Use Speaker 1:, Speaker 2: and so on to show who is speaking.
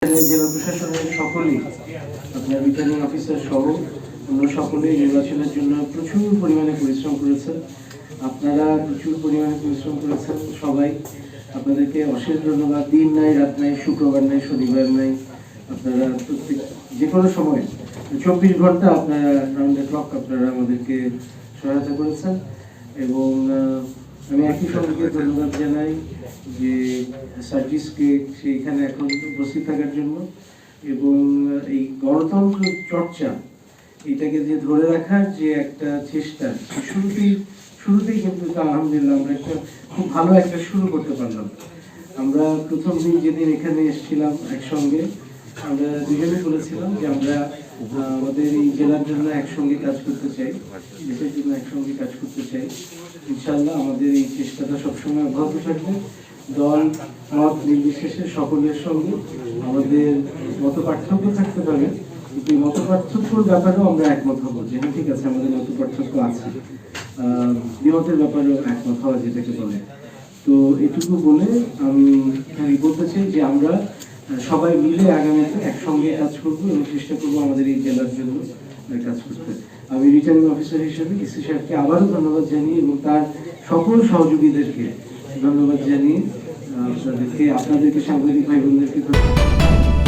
Speaker 1: জেলা প্রশাসনের সকলেই আপনার রিটার্নিং অফিসার সহ অন্য সকলেই নির্বাচনের জন্য প্রচুর পরিমাণে পরিশ্রম করেছেন। আপনারা প্রচুর পরিমাণে পরিশ্রম করেছেন সবাই। আপনাদেরকে অশেষ ধন্যবাদ। দিন নাই, রাত নাই, শুক্রবার নাই, শনিবার নাই, আপনারা প্রত্যেক যে কোনো সময় 24 ঘন্টা আপনারা রাউন্ড দ্য ক্লক আপনারা আমাদেরকে সহায়তা করেছেন। এবং আমি একই সঙ্গে ধন্যবাদ জানাই যে সার্ভিসকে সেইখানে এখন উপস্থিত থাকার জন্য এবং এই গণতন্ত্র চর্চা এটাকে যে ধরে রাখার যে একটা চেষ্টা শুরুতেই কিন্তু আলহামদুলিল্লাহ আমরা একটা খুব ভালো একটা শুরু করতে পারলাম। আমরা প্রথম দিন যেদিন এখানে এসেছিলাম একসঙ্গে আমরা দুজনে বলেছিলাম যে আমরা আমাদের এই জেলার জন্য একসঙ্গে কাজ করতে চাই, দেশের জন্য একসঙ্গে কাজ করতে চাই। ইনশাআল্লাহ আমাদের এই চেষ্টাটা সবসময় অব্যাহত থাকবে। দল মত নির্বিশেষে সকলের সঙ্গে আমাদের মত পার্থক্য থাকতে পারে, কিন্তু মত পার্থক্যর ব্যাপারেও আমরা একমত হব যে হ্যাঁ ঠিক আছে আমাদের মত পার্থক্য আছে, দ্বিমতের ব্যাপারেও একমত হওয়া যেটাকে বলে। তো এটুকু বলে আমি বলতে চাই যে আমরা সবাই মিলে আগামীতে একসঙ্গে কাজ করবো এবং চেষ্টা করবো আমাদের এই জেলার জন্য কাজ করতে। আমি রিটার্নিং অফিসার হিসেবে ইসি সাহেবকে আবারও ধন্যবাদ জানিয়ে এবং তার সকল সহযোগীদেরকে ধন্যবাদ জানিয়ে আপনাদেরকে সাংবাদিক ভাই বোনদেরকে ধন্যবাদ।